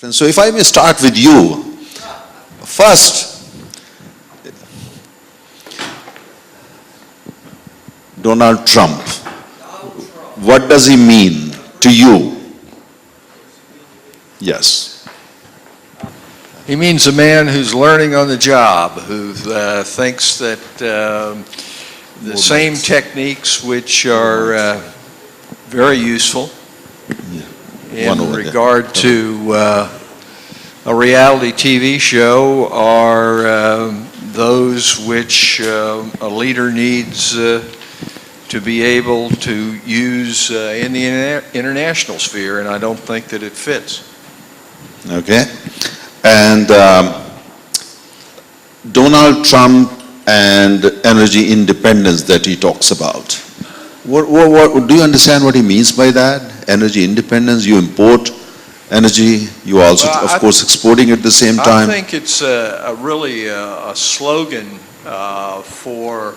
And so if I may start with you, first, Donald Trump, what does he mean to you? Yes. He means a man who's learning on the job, who thinks that the same techniques which are very useful in regard to a reality TV show are those which a leader needs to be able to use in the international sphere, and I don't think that it fits. Okay. And Donald Trump and energy independence that he talks about. What do you understand what he means by that? Energy independence, you import energy, you also, of course, exporting at the same time. I think it's really a slogan for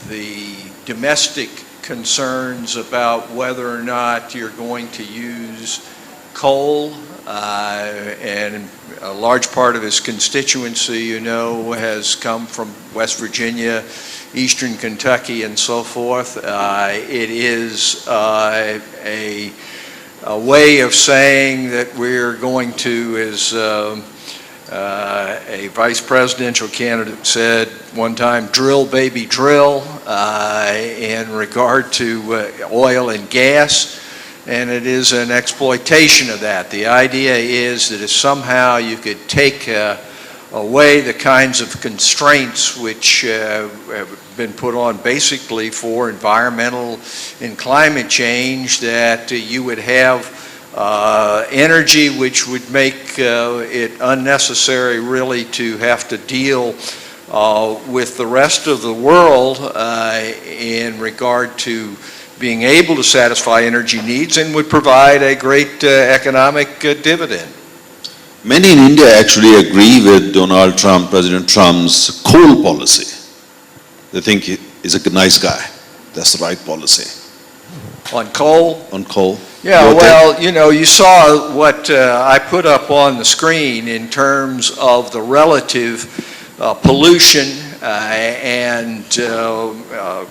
the domestic concerns about whether or not you're going to use coal, and a large part of his constituency, you know, has come from West Virginia, Eastern Kentucky, and so forth. It is a way of saying that we're going to, as a vice presidential candidate said one time, drill baby drill in regard to oil and gas. And it is an exploitation of that. The idea is that if somehow you could take away the kinds of constraints which have been put on basically for environmental and climate change, that you would have energy which would make it unnecessary really to have to deal with the rest of the world in regard to being able to satisfy energy needs, and would provide a great economic dividend. Many in India actually agree with Donald Trump, President Trump's coal policy. They think he's a nice guy. That's the right policy. On coal? On coal. Yeah, well, you know, you saw what I put up on the screen in terms of the relative pollution and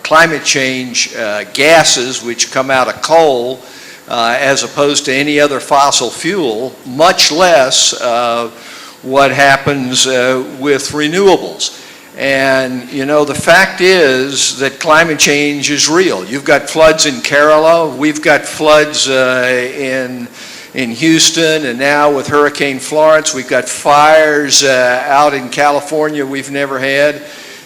climate change gases which come out of coal as opposed to any other fossil fuel, much less what happens with renewables. And, you know, the fact is that climate change is real. You've got floods in Kerala, we've got floods in Houston, and now with Hurricane Florence, we've got fires out in California we've never had.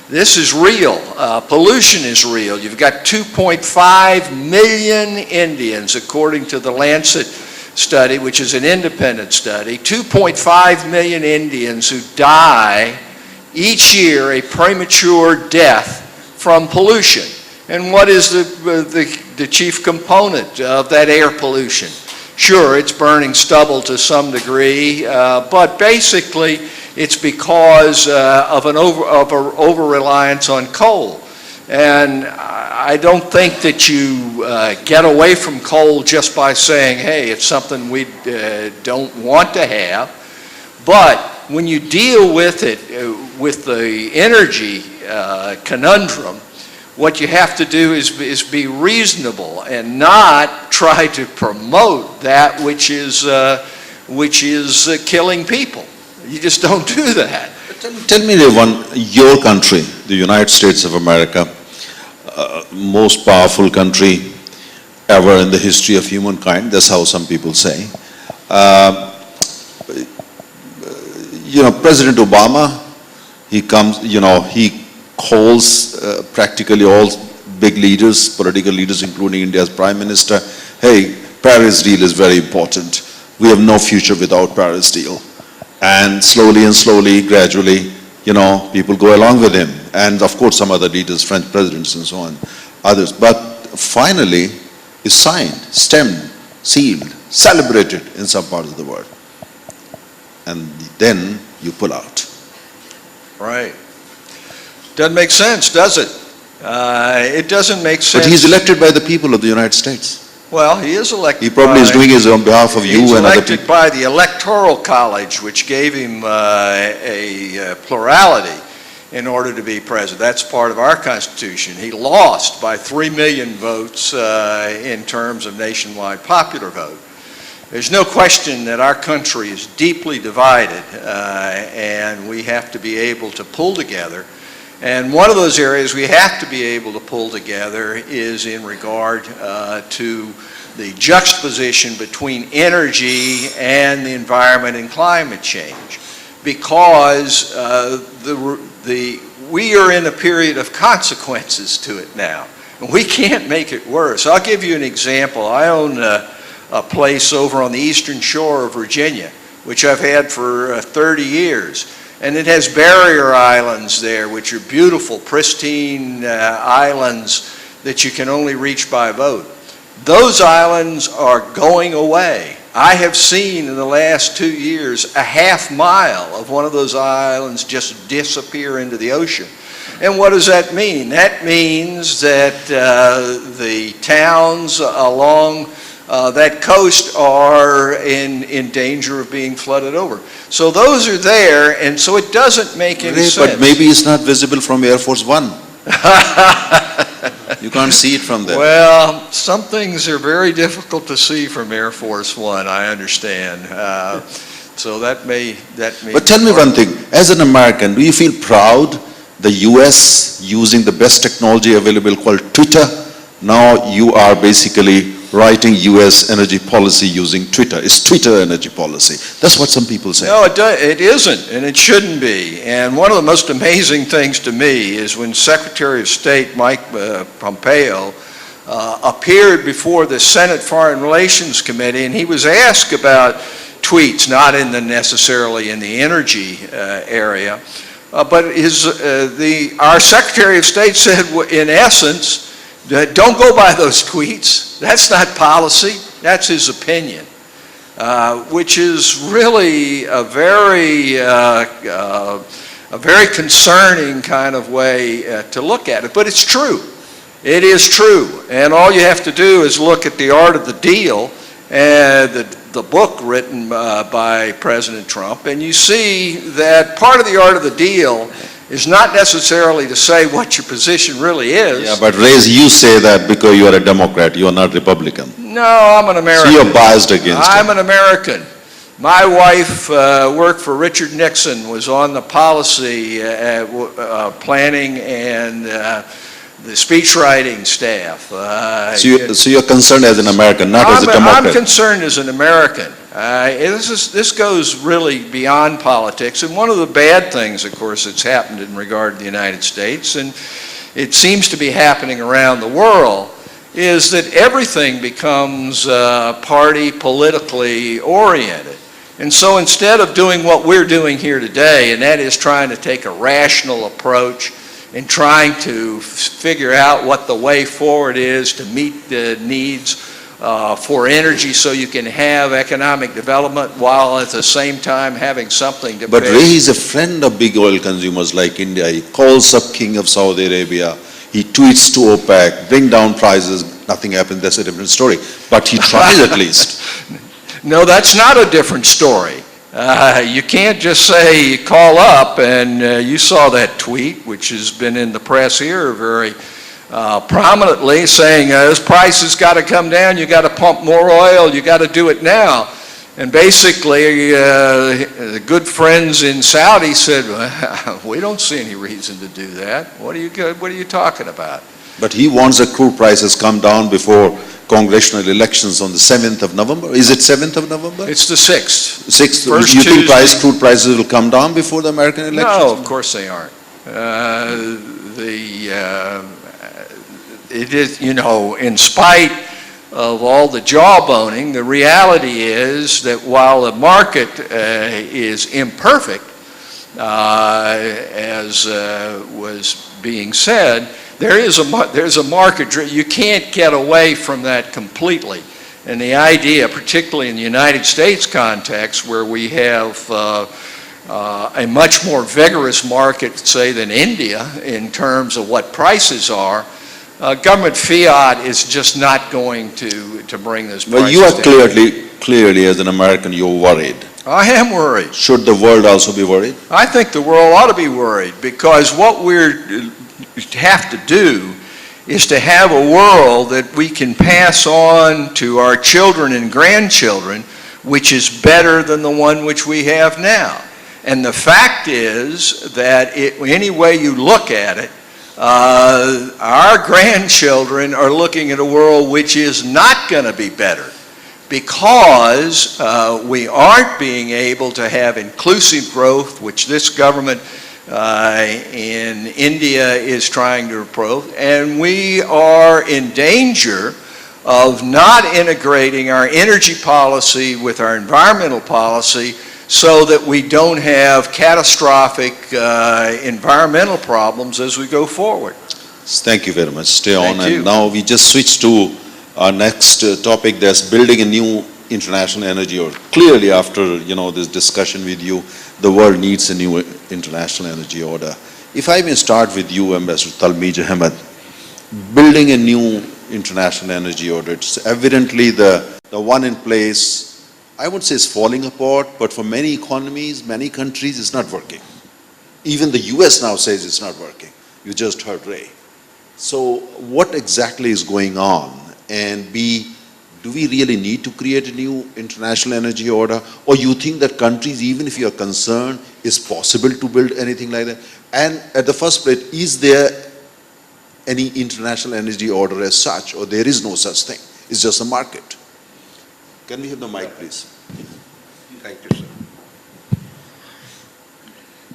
This is real. Pollution is real. You've got 2.5 million Indians, according to the Lancet study, which is an independent study, 2.5 million Indians who die each year a premature death from pollution. And what is the chief component of that air pollution? Sure, it's burning stubble to some degree, but basically it's because of an over-reliance on coal. And I don't think that you get away from coal just by saying, hey, it's something we don't want to have. But when you deal with it, with the energy conundrum, what you have to do is be reasonable and not try to promote that which is killing people. You just don't do that. Tell me your country, the United States of America, most powerful country ever in the history of humankind. That's how some people say. You know, President Obama, he comes, you know, he calls practically all big leaders, political leaders, including India's Prime Minister, hey, Paris deal is very important. We have no future without Paris deal. And slowly, gradually, you know, people go along with him. And of course, some other leaders, French presidents and so on, others. But finally, it's signed, stamped, sealed, celebrated in some parts of the world. And then you pull out. Right. Doesn't make sense, does it? It doesn't make sense. But he's elected by the people of the United States. Well, he is elected. He probably is doing it on behalf of you He's and other elected people. by the Electoral College, which gave him a plurality in order to be president. That's part of our Constitution. He lost by 3 million votes in terms of nationwide popular vote. There's no question that our country is deeply divided, and we have to be able to pull together. And one of those areas we have to be able to pull together is in regard to the juxtaposition between energy and the environment and climate change. Because we are in a period of consequences to it now. And we can't make it worse. I'll give you an example. I own a place over on the eastern shore of Virginia, which I've had for 30 years. And it has barrier islands there, which are beautiful, pristine islands that you can only reach by boat. Those islands are going away. I have seen in the last 2 years a half mile of one of those islands just disappear into the ocean. And what does that mean? That means that the towns along that coast are in danger of being flooded over. So those are there, and so it doesn't make any sense. But maybe it's not visible from Air Force One. You can't see it from there. Well, some things are very difficult to see from Air Force One, I understand. So that may But tell me one thing, as an American, do you feel proud the US using the best technology available called Twitter? Now you are basically writing US energy policy using Twitter. It's Twitter energy policy. That's what some people say. No, it isn't, and it shouldn't be. And one of the most amazing things to me is when Secretary of State Mike Pompeo appeared before the Senate Foreign Relations Committee, and he was asked about tweets, not necessarily in the energy area, but our Secretary of State said, in essence, don't go by those tweets. That's not policy. That's his opinion, which is really a very concerning kind of way to look at it. But it's true. It is true. And all you have to do is look at The Art of the Deal, and the book written by President Trump, and you see that part of the art of the deal is not necessarily to say what your position really is. Yeah, but Reyes, you say that because you are a Democrat, you are not Republican. No, I'm an American. So you're biased against I'm him. an American. My wife worked for Richard Nixon, was on the policy planning and the speechwriting staff. So you're concerned as an American, not as a Democrat. I'm concerned as an American. This goes really beyond politics, and one of the bad things, of course, that's happened in regard to the United States, and it seems to be happening around the world, is that everything becomes party politically oriented. And so instead of doing what we're doing here today, and that is trying to take a rational approach and trying to figure out what the way forward is to meet the needs for energy so you can have economic development while at the same time having something to But pay. Ray is a friend of big oil consumers like India. He calls up King of Saudi Arabia. He tweets to OPEC, bring down prices. Nothing happened. That's a different story. But he tries at least. No, that's not a different story. You can't just say, call up, and you saw that tweet, which has been in the press here very prominently, saying this price has got to come down, you got to pump more oil, you got to do it now. And basically, the good friends in Saudi said, well, we don't see any reason to do that. What are you talking about? But he wants the crude prices come down before congressional elections on the 7th of November. Is it 7th of November? It's the 6th. 6th. First You think Tuesday. crude prices will come down before the American elections? No, of course they aren't. It is, in spite of all the jawboning, the reality is that while the market is imperfect, as was being said, there's a market. You can't get away from that completely. And the idea, particularly in the United States context, where we have a much more vigorous market, say, than India in terms of what prices are, Government fiat is just not going to bring this price Well, you are down. clearly as an American, you're worried. I am worried. Should the world also be worried? I think the world ought to be worried, because what we have to do is to have a world that we can pass on to our children and grandchildren, which is better than the one which we have now. And the fact is that any way you look at it, our grandchildren are looking at a world which is not going to be better, because we aren't being able to have inclusive growth, which this government in India is trying to approve, and we are in danger of not integrating our energy policy with our environmental policy, so that we don't have catastrophic environmental problems as we go forward. Thank you very much. Stay on. Thank you. And now we just switch to our next topic. That's building a new international energy order. Clearly, after this discussion with you, the world needs a new international energy order. If I may start with you, Ambassador Talmij Ahmed, building a new international energy order. It's evidently the one in place. I would say it's falling apart, but for many economies, many countries, it's not working. Even the US now says it's not working. You just heard Ray. So what exactly is going on? And B, do we really need to create a new international energy order? Or you think that countries, even if you are concerned, is possible to build anything like that? And at the first place, is there any international energy order as such, or there is no such thing? It's just a market. Can we have the mic, please? Thank you, sir.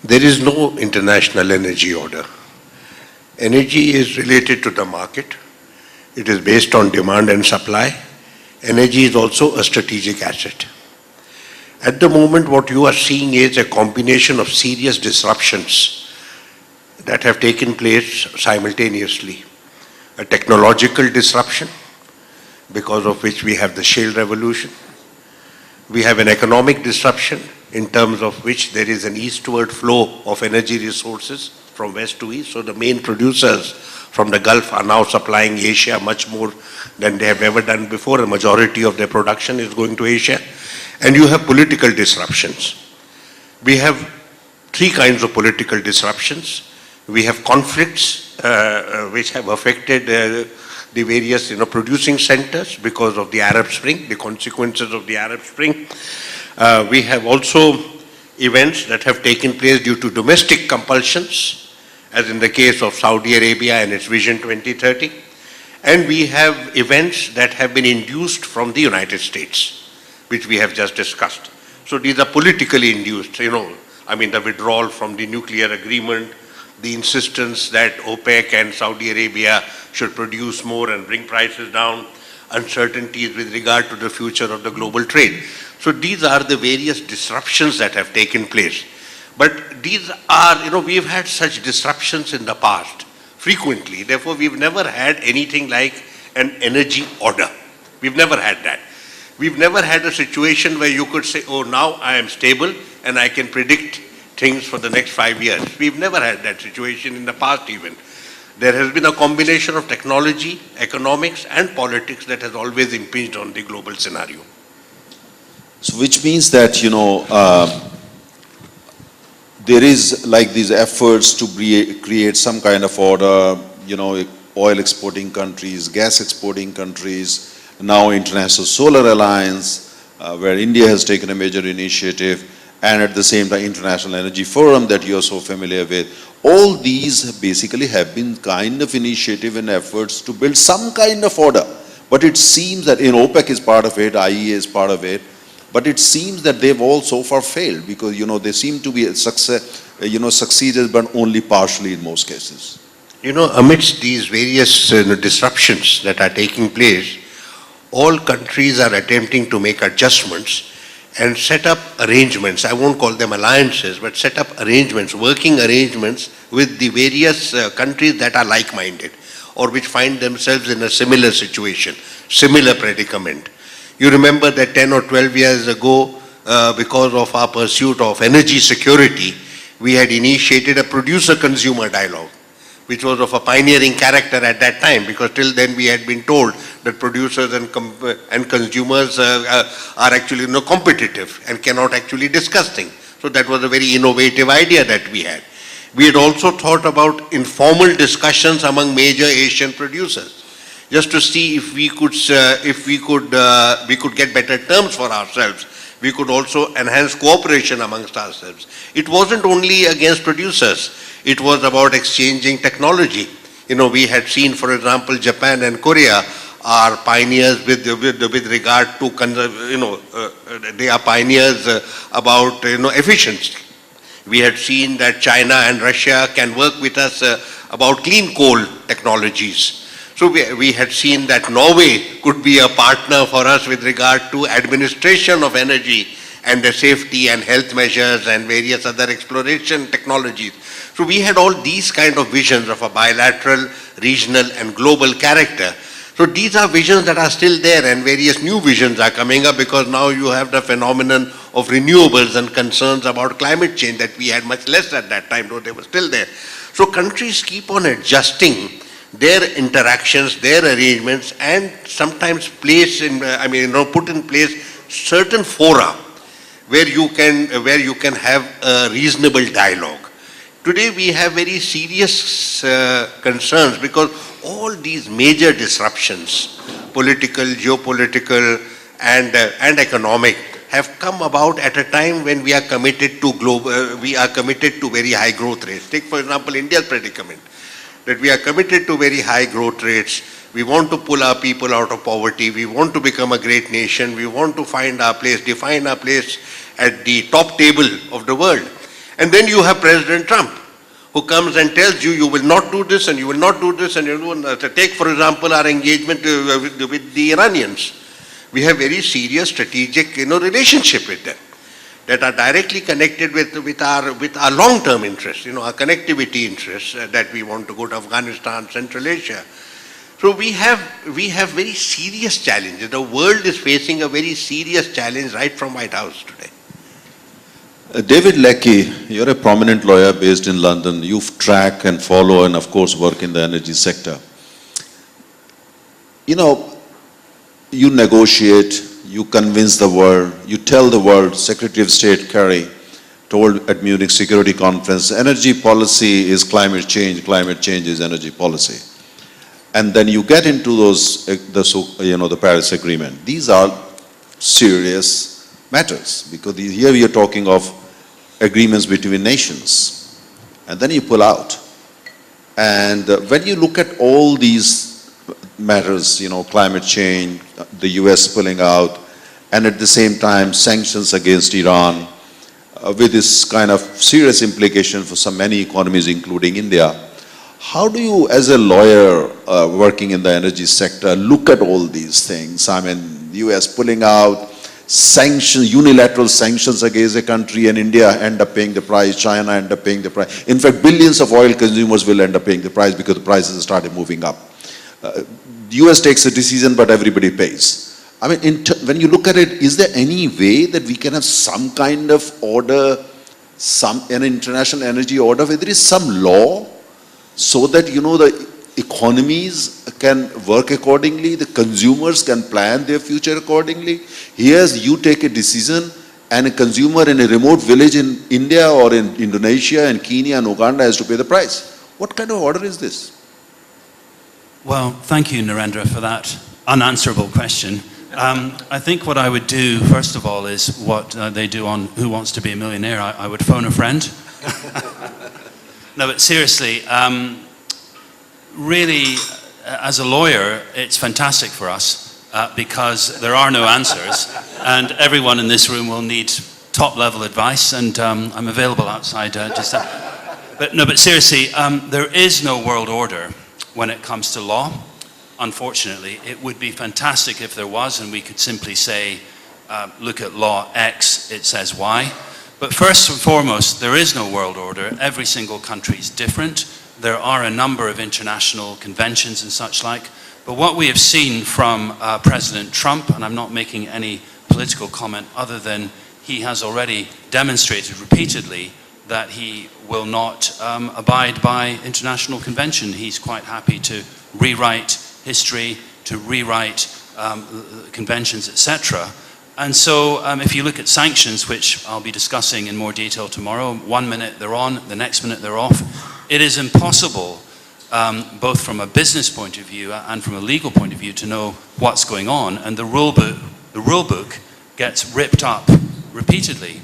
There is no international energy order. Energy is related to the market. It is based on demand and supply. Energy is also a strategic asset. At the moment, what you are seeing is a combination of serious disruptions that have taken place simultaneously. A technological disruption, because of which we have the shale revolution. We have an economic disruption, in terms of which there is an eastward flow of energy resources from west to east. So the main producers from the Gulf are now supplying Asia much more than they have ever done before. A majority of their production is going to Asia. And you have political disruptions. We have three kinds of political disruptions. We have conflicts which have affected the various producing centers because of the Arab Spring, the consequences of the Arab Spring. We have also events that have taken place due to domestic compulsions, as in the case of Saudi Arabia and its Vision 2030. And we have events that have been induced from the United States, which we have just discussed. So these are politically induced, I mean the withdrawal from the nuclear agreement, the insistence that OPEC and Saudi Arabia should produce more and bring prices down, uncertainties with regard to the future of the global trade. So these are the various disruptions that have taken place. But these are, we've had such disruptions in the past, frequently. Therefore, we've never had anything like an energy order. We've never had that. We've never had a situation where you could say, oh, now I am stable and I can predict things for the next 5 years. We've never had that situation in the past even. There has been a combination of technology, economics and politics that has always impinged on the global scenario. So which means that, there is like these efforts to create some kind of order, oil exporting countries, gas exporting countries, now International Solar Alliance, where India has taken a major initiative, and at the same time International Energy Forum that you are so familiar with. All these basically have been kind of initiative and efforts to build some kind of order. But it seems that OPEC is part of it, IEA is part of it, but it seems that they've all so far failed because, they seem to be succeeded, but only partially in most cases. Amidst these various disruptions that are taking place, all countries are attempting to make adjustments and set up arrangements. I won't call them alliances, but set up arrangements, working arrangements with the various countries that are like-minded or which find themselves in a similar situation, similar predicament. You remember that 10 or 12 years ago, because of our pursuit of energy security, we had initiated a producer-consumer dialogue, which was of a pioneering character at that time, because till then we had been told that producers and consumers are actually competitive and cannot actually discuss things. So that was a very innovative idea that we had. We had also thought about informal discussions among major Asian producers, just to see if we could get better terms for ourselves. We could also enhance cooperation amongst ourselves. It wasn't only against producers. It was about exchanging technology. We had seen, for example, Japan and Korea are pioneers with regard to, they are pioneers about, efficiency. We had seen that China and Russia can work with us about clean coal technologies. So we had seen that Norway could be a partner for us with regard to administration of energy and the safety and health measures and various other exploration technologies. So we had all these kind of visions of a bilateral, regional and global character. So these are visions that are still there, and various new visions are coming up, because now you have the phenomenon of renewables and concerns about climate change that we had much less at that time, though they were still there. So countries keep on adjusting their interactions, their arrangements, and sometimes put in place certain fora where you can have a reasonable dialogue. Today we have very serious concerns, because all these major disruptions, political, geopolitical, and economic, have come about at a time when we are committed to very high growth rates. Take, for example, India's predicament, that we are committed to very high growth rates. We want to pull our people out of poverty. We want to become a great nation. We want to find our place, define our place at the top table of the world. And then you have President Trump, who comes and tells you, you will not do this and you will not do this, and you will take, for example, our engagement with the Iranians. We have very serious strategic relationship with them that are directly connected with our long-term interests, our connectivity interests, that we want to go to Afghanistan, Central Asia. So we have very serious challenges. The world is facing a very serious challenge right from White House today. David Leckie, you're a prominent lawyer based in London. You track and follow and, of course, work in the energy sector. You negotiate, you convince the world, you tell the world. Secretary of State Kerry told at Munich Security Conference, energy policy is climate change is energy policy. And then you get into the Paris Agreement. These are serious matters, because here we are talking of agreements between nations, and then you pull out. And when you look at all these matters, climate change, the US pulling out, and at the same time sanctions against Iran, with this kind of serious implication for many economies, including India, how do you, as a lawyer working in the energy sector, look at all these things? I mean, US pulling out, sanctions, unilateral sanctions against a country, and India end up paying the price, China end up paying the price. In fact, billions of oil consumers will end up paying the price because the prices started moving up. The US takes a decision, but everybody pays. I mean, when you look at it, is there any way that we can have some kind of order, an international energy order, where there is some law, so that, the economies can work accordingly, the consumers can plan their future accordingly? Here's you take a decision, and a consumer in a remote village in India or in Indonesia and Kenya and Uganda has to pay the price. What kind of order is this? Well, thank you, Narendra, for that unanswerable question. I think what I would do, first of all, is what they do on Who Wants to Be a Millionaire. I would phone a friend. No, but seriously, really, as a lawyer, it's fantastic for us because there are no answers, and everyone in this room will need top-level advice, and I'm available outside. But seriously, there is no world order when it comes to law. Unfortunately, it would be fantastic if there was, and we could simply say, look at law X, it says Y. But first and foremost, there is no world order. Every single country is different. There are a number of international conventions and such like. But what we have seen from President Trump, and I'm not making any political comment other than he has already demonstrated repeatedly that he will not abide by international convention. He's quite happy to rewrite history, to rewrite conventions, etc. And so if you look at sanctions, which I'll be discussing in more detail tomorrow, 1 minute they're on, the next minute they're off, it is impossible, both from a business point of view and from a legal point of view, to know what's going on. And the rule book gets ripped up repeatedly.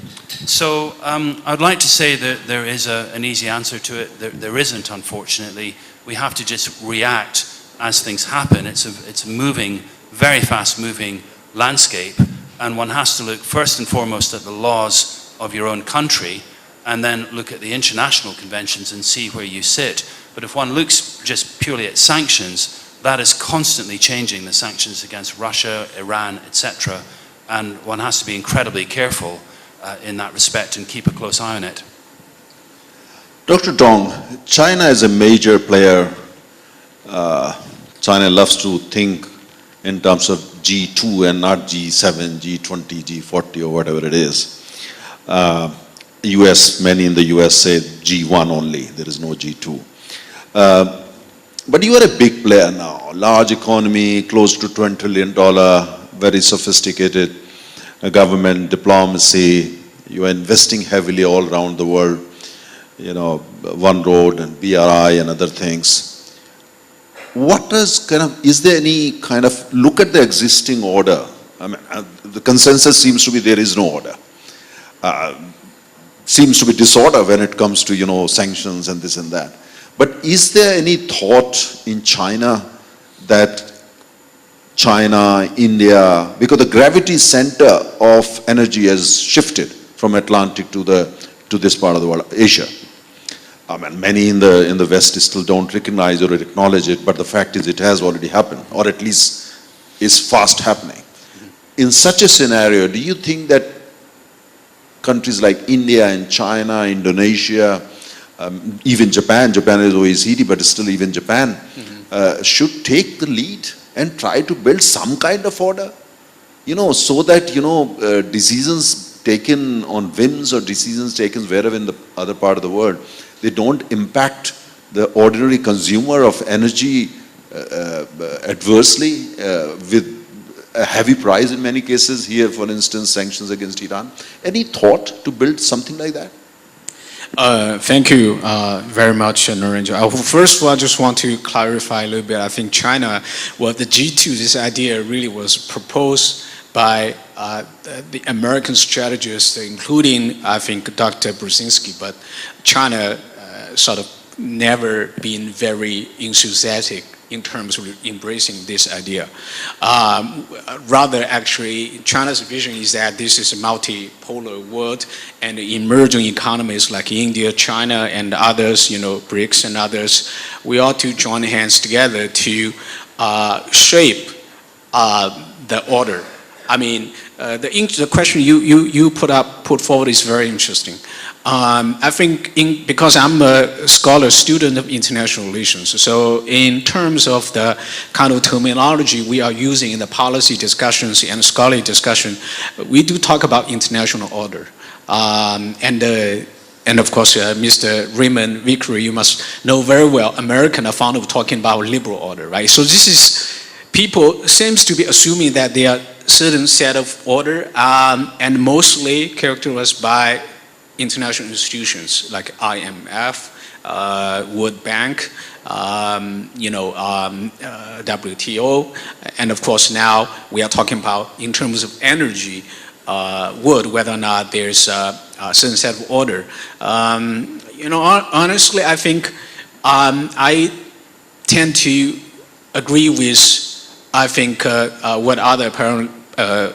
So I'd like to say that there is an easy answer to it. There isn't, unfortunately. We have to just react as things happen. It's a moving, very fast moving landscape, and one has to look first and foremost at the laws of your own country, and then look at the international conventions and see where you sit. But if one looks just purely at sanctions, that is constantly changing, the sanctions against Russia, Iran, etc. And one has to be incredibly careful in that respect and keep a close eye on it. Dr. Tong, China is a major player. China loves to think in terms of G2 and not G7, G20, G40 or whatever it is. US, many in the US say G1 only, there is no G2. But you are a big player now, large economy, close to $20 trillion, very sophisticated government, diplomacy. You are investing heavily all around the world, you know, One Road and BRI and other things. What is is there any kind of, look at the existing order. I mean, the consensus seems to be there is no order. Seems to be disorder when it comes to, you know, sanctions and this and that. But is there any thought in China that China, India, because the gravity center of energy has shifted from Atlantic to this part of the world, Asia. And many in the West still don't recognize or acknowledge it, but the fact is it has already happened, or at least is fast happening. In such a scenario, do you think that countries like India and China, Indonesia, even Japan is OECD, but still even Japan, should take the lead and try to build some kind of order? You know, so that, you know, decisions taken on whims or decisions taken wherever in the other part of the world, they don't impact the ordinary consumer of energy adversely with a heavy price in many cases. Here, for instance, sanctions against Iran. Any thought to build something like that? Thank you very much, Narendra. First of all, I just want to clarify a little bit. I think China, well, the G2, this idea really was proposed by the American strategists, including, I think, Dr. Brzezinski, but China sort of never been very enthusiastic in terms of embracing this idea. Rather, actually, China's vision is that this is a multipolar world, and emerging economies like India, China, and others, you know, BRICS and others, we ought to join hands together to shape the order. I mean, the question you put forward is very interesting. I think because I'm a scholar, student of international relations, so in terms of the kind of terminology we are using in the policy discussions and scholarly discussion, we do talk about international order. And of course, Mr. Raymond Vickery, you must know very well, Americans are fond of talking about liberal order, right? So this is, people seems to be assuming that there are certain set of order and mostly characterized by international institutions like IMF, World Bank, you know, WTO, and of course now we are talking about in terms of energy world, whether or not there's a certain set of order. You know, honestly, I think I tend to agree with, I think, what other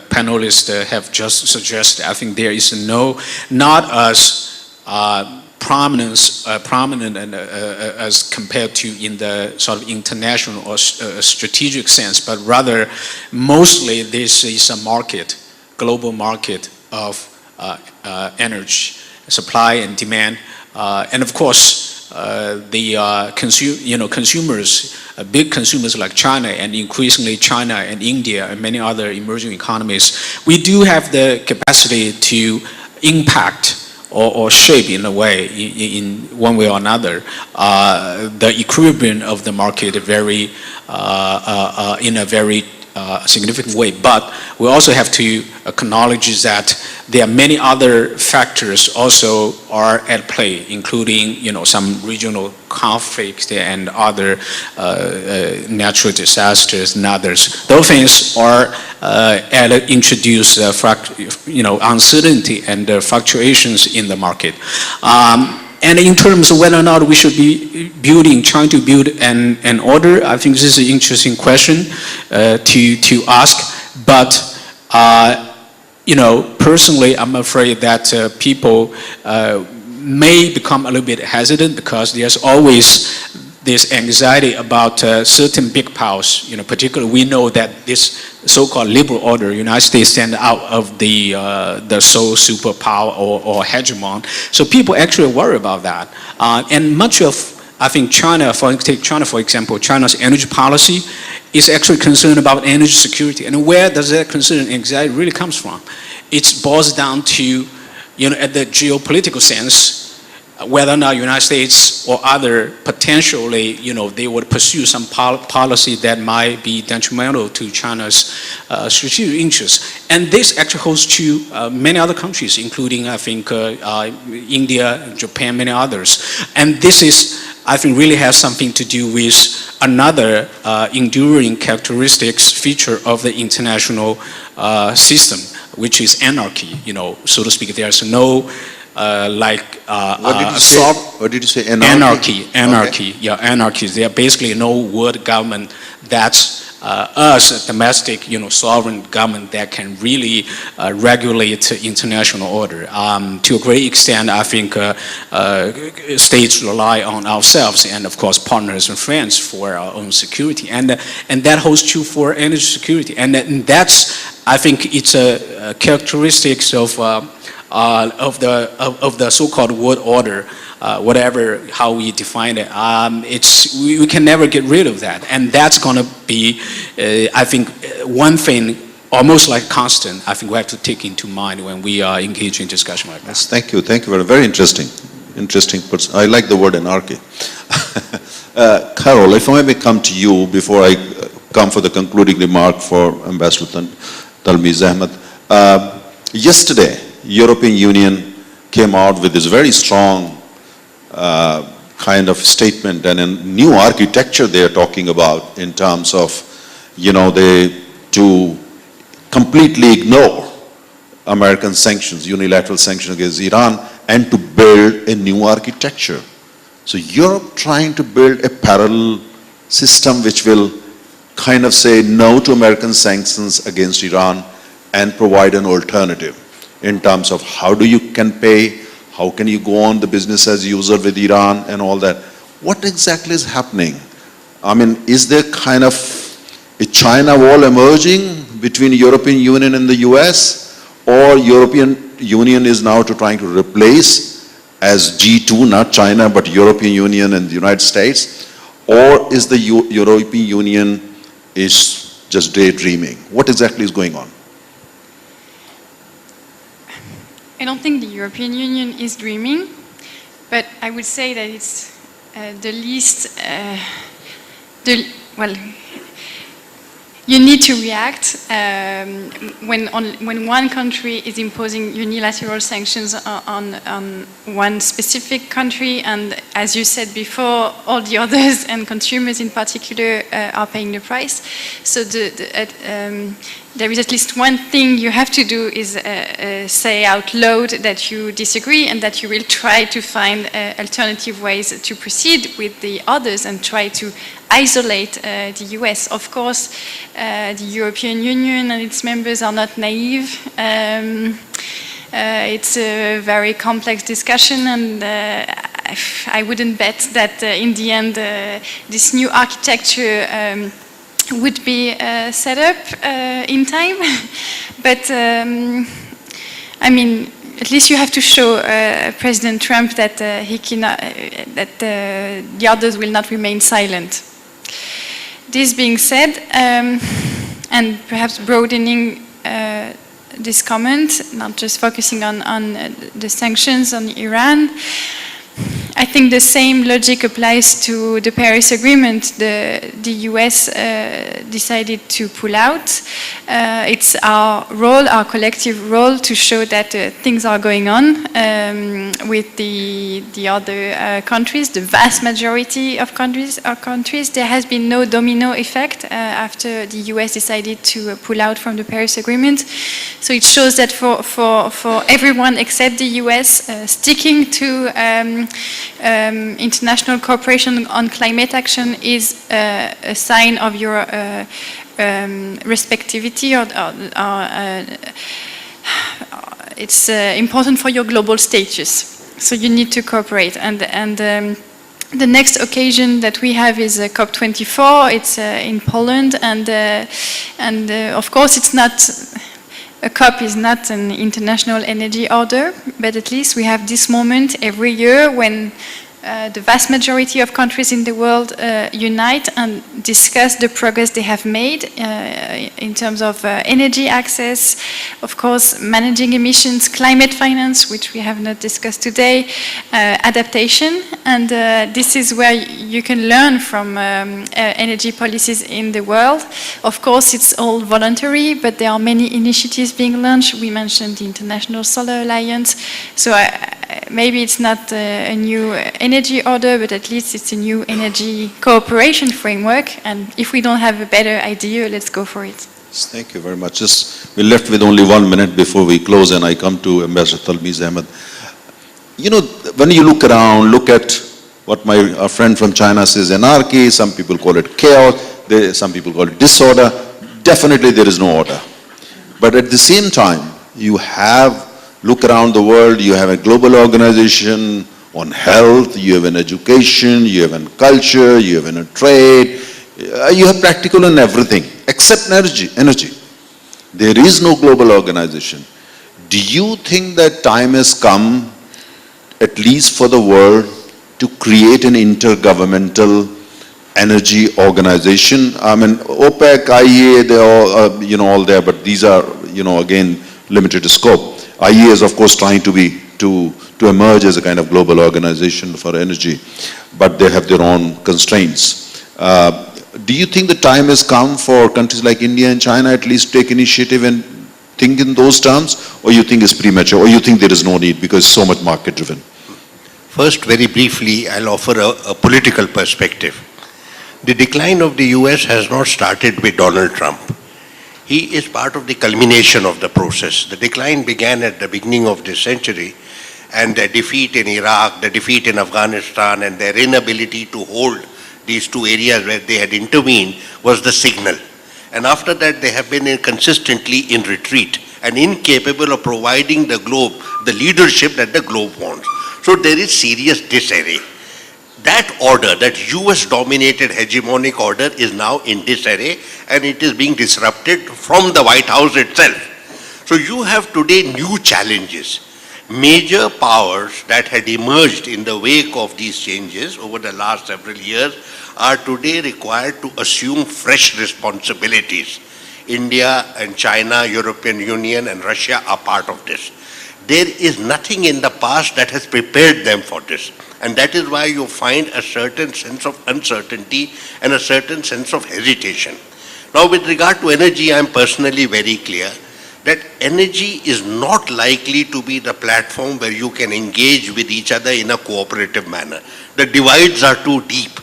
panelists have just suggested. I think there is not as prominent and, as compared to in the sort of international or strategic sense, but rather mostly this is a market, global market of energy, supply and demand, and of course the consumers, big consumers like China, and increasingly China and India and many other emerging economies, we do have the capacity to impact or shape in a way, in one way or another, the equilibrium of the market very in a very significant way. But we also have to acknowledge that there are many other factors also are at play, including some regional conflicts and other natural disasters and others. Those things are introduce uncertainty and fluctuations in the market. And in terms of whether or not we should be trying to build an order, I think this is an interesting question to ask. But personally, I'm afraid that people may become a little bit hesitant because there's always this anxiety about certain big powers. Particularly we know that this so-called liberal order, United States stand out of the sole superpower or hegemon. So people actually worry about that. And much of, I think take China for example, China's energy policy is actually concerned about energy security. And where does that concern and anxiety really comes from? It boils down to, at the geopolitical sense, whether or not United States or other potentially, they would pursue some policy that might be detrimental to China's strategic interests. And this actually holds to many other countries, including, I think, India, Japan, many others. And this is, I think, really has something to do with another enduring characteristics feature of the international system, which is anarchy, so to speak. There's no what did you say? Anarchy? Anarchy. Okay. Yeah, anarchy. There are basically no world government that's us, a domestic, sovereign government that can really regulate international order. To a great extent, I think states rely on ourselves and, of course, partners and friends for our own security, and that holds true for energy security. And that's, I think, it's a characteristics of the so-called world order, how we define it. We can never get rid of that, and that's going to be, I think, one thing almost like constant. I think we have to take into mind when we are engaging in discussion like Yes, thank you very interesting. I like the word anarchy. Carol, if I may come to you before I come for the concluding remark for Ambassador Talmiz Ahmed. Yesterday, European Union came out with this very strong kind of statement and a new architecture they are talking about in terms of, to completely ignore American sanctions, unilateral sanctions against Iran, and to build a new architecture. So Europe trying to build a parallel system which will kind of say no to American sanctions against Iran and provide an alternative in terms of how do you can pay, how can you go on the business as usual with Iran and all that. What exactly is happening? I mean, is there kind of a China wall emerging between European Union and the US, or European Union is now trying to replace as G2, not China, but European Union and the United States, or is the European Union is just daydreaming? What exactly is going on? I don't think the European Union is dreaming, but I would say that it's the least, you need to react when one country is imposing unilateral sanctions on one specific country, and as you said before, all the others and consumers in particular are paying the price. So there is at least one thing you have to do is say out loud that you disagree and that you will try to find alternative ways to proceed with the others and try to isolate the US. Of course, the European Union and its members are not naive. It's a very complex discussion, and I wouldn't bet that in the end this new architecture would be set up in time. But I mean, at least you have to show President Trump that he cannot, that the others will not remain silent. This being said, and perhaps broadening this comment, not just focusing on the sanctions on Iran. I think the same logic applies to the Paris Agreement. The US decided to pull out. It's our role, our collective role, to show that things are going on with the other countries, the vast majority of countries. There has been no domino effect after the US decided to pull out from the Paris Agreement. So it shows that for everyone except the US, sticking to international cooperation on climate action is a sign of your respectivity, or it's important for your global status. So you need to cooperate. And the next occasion that we have is COP24. It's in Poland, and of course it's not. A COP is not an international energy order, but at least we have this moment every year when the vast majority of countries in the world unite and discuss the progress they have made in terms of energy access, of course, managing emissions, climate finance, which we have not discussed today, adaptation, and this is where you can learn from energy policies in the world. Of course, it's all voluntary, but there are many initiatives being launched. We mentioned the International Solar Alliance, so maybe it's not a new energy order, but at least it's a new energy cooperation framework. And if we don't have a better idea, let's go for it. Thank you very much. We're left with only 1 minute before we close, and I come to Ambassador Talmiz Ahmed. You know, when you look around, look at what our friend from China says, anarchy, some people call it chaos, some people call it disorder. Definitely there is no order. But at the same time, look around the world, you have a global organization on health, you have an education, you have a culture, you have a trade, you have practical in everything, except energy. There is no global organization. Do you think that time has come, at least for the world, to create an intergovernmental energy organization? I mean, OPEC, IEA, they're all, all there, but these are, again, limited scope. IEA is, of course, trying to emerge as a kind of global organization for energy, but they have their own constraints. Do you think the time has come for countries like India and China at least take initiative and think in those terms, or you think it's premature, or you think there is no need because it's so much market-driven? First, very briefly, I'll offer a political perspective. The decline of the US has not started with Donald Trump. He is part of the culmination of the process. The decline began at the beginning of this century, and the defeat in Iraq, the defeat in Afghanistan, and their inability to hold these two areas where they had intervened was the signal. And after that, they have been consistently in retreat and incapable of providing the globe the leadership that the globe wants. So there is serious disarray. That order, that US-dominated hegemonic order, is now in disarray, and it is being disrupted from the White House itself. So you have today new challenges. Major powers that had emerged in the wake of these changes over the last several years are today required to assume fresh responsibilities. India and China, European Union and Russia are part of this. There is nothing in the past that has prepared them for this. And that is why you find a certain sense of uncertainty and a certain sense of hesitation. Now, with regard to energy, I am personally very clear that energy is not likely to be the platform where you can engage with each other in a cooperative manner. The divides are too deep.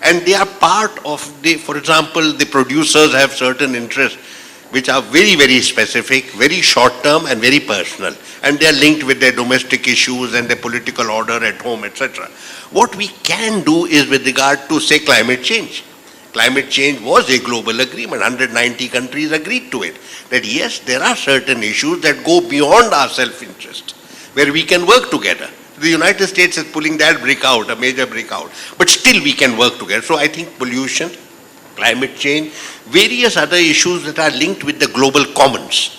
And they are part of for example, the producers have certain interests which are very, very specific, very short-term and very personal. And they are linked with their domestic issues and their political order at home, etc. What we can do is with regard to, say, climate change. Climate change was a global agreement. 190 countries agreed to it. That yes, there are certain issues that go beyond our self-interest, where we can work together. The United States is pulling that brick out, a major brick out. But still we can work together. So I think pollution, climate change, various other issues that are linked with the global commons.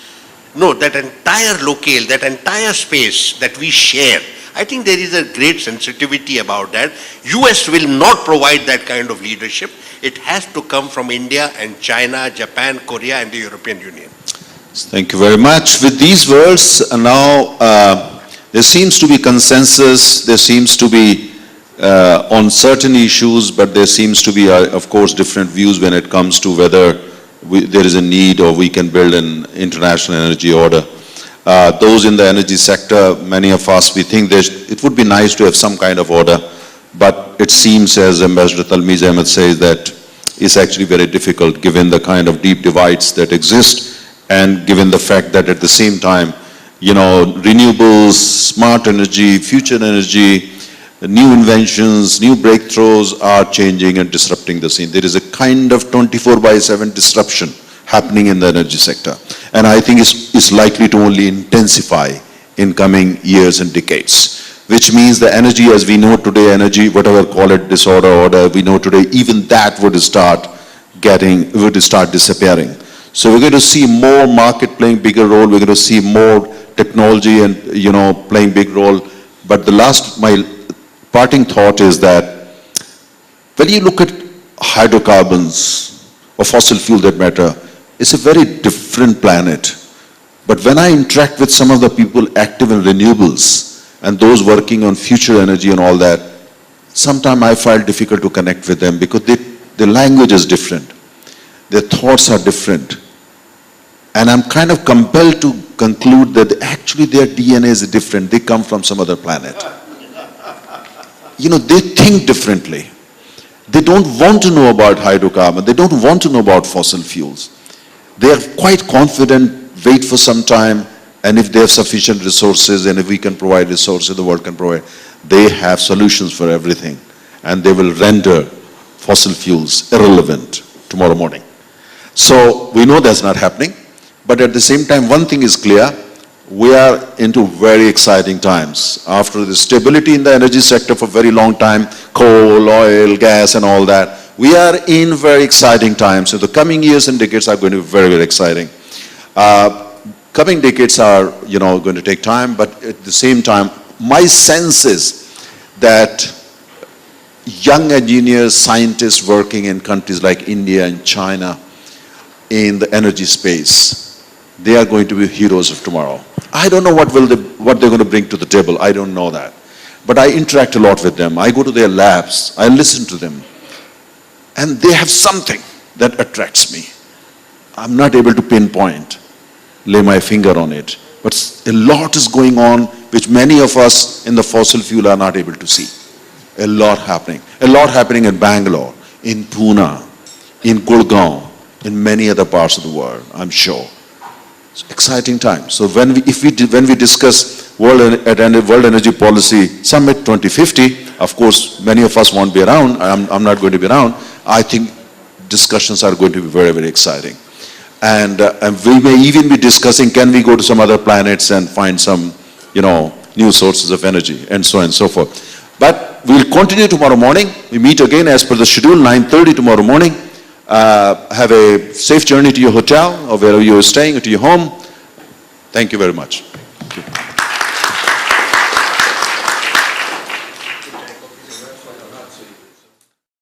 No, that entire locale, that entire space that we share, I think there is a great sensitivity about that. US will not provide that kind of leadership. It has to come from India and China, Japan, Korea and the European Union. Thank you very much. With these words, now there seems to be consensus, there seems to be on certain issues, but there seems to be, of course, different views when it comes to whether there is a need or we can build an international energy order. Those in the energy sector, many of us, we think it would be nice to have some kind of order, but it seems, as Ambassador Talmiz Ahmed says, that it's actually very difficult given the kind of deep divides that exist and given the fact that at the same time, renewables, smart energy, future energy, new inventions, new breakthroughs are changing and disrupting the scene. There is a kind of 24/7 disruption happening in the energy sector. And I think it's likely to only intensify in coming years and decades. Which means the energy as we know today, energy, whatever call it, disorder, order, we know today, even that would start disappearing. So we're going to see more market playing bigger role, we're going to see more technology and, playing big role. But my parting thought is that when you look at hydrocarbons or fossil fuel that matter, it's a very different planet. But when I interact with some of the people active in renewables and those working on future energy and all that, sometimes I find it difficult to connect with them because their language is different. Their thoughts are different. And I'm kind of compelled to conclude that actually their DNA is different. They come from some other planet. They think differently. They don't want to know about hydrocarbon. They don't want to know about fossil fuels. They are quite confident, wait for some time, and if they have sufficient resources and if we can provide resources, the world can provide, they have solutions for everything. And they will render fossil fuels irrelevant tomorrow morning. So we know that's not happening. But at the same time, one thing is clear, we are into very exciting times. After the stability in the energy sector for a very long time, coal, oil, gas and all that, we are in very exciting times. So the coming years and decades are going to be very, very exciting. Coming decades are, going to take time, but at the same time, my sense is that young engineers, scientists working in countries like India and China in the energy space, they are going to be heroes of tomorrow. I don't know what they're going to bring to the table. I don't know that. But I interact a lot with them. I go to their labs. I listen to them. And they have something that attracts me. I'm not able to pinpoint, lay my finger on it. But a lot is going on which many of us in the fossil fuel are not able to see. A lot happening. A lot happening in Bangalore, in Pune, in Gurgaon, in many other parts of the world, I'm sure. It's exciting time. So when we discuss World Energy Policy Summit 2050, of course, many of us won't be around. I'm not going to be around. I think discussions are going to be very, very exciting. And we may even be discussing, can we go to some other planets and find some, new sources of energy, and so on and so forth. But we'll continue tomorrow morning. We meet again as per the schedule, 9:30 tomorrow morning. Have a safe journey to your hotel or wherever you're staying or to your home. Thank you very much. Thank you.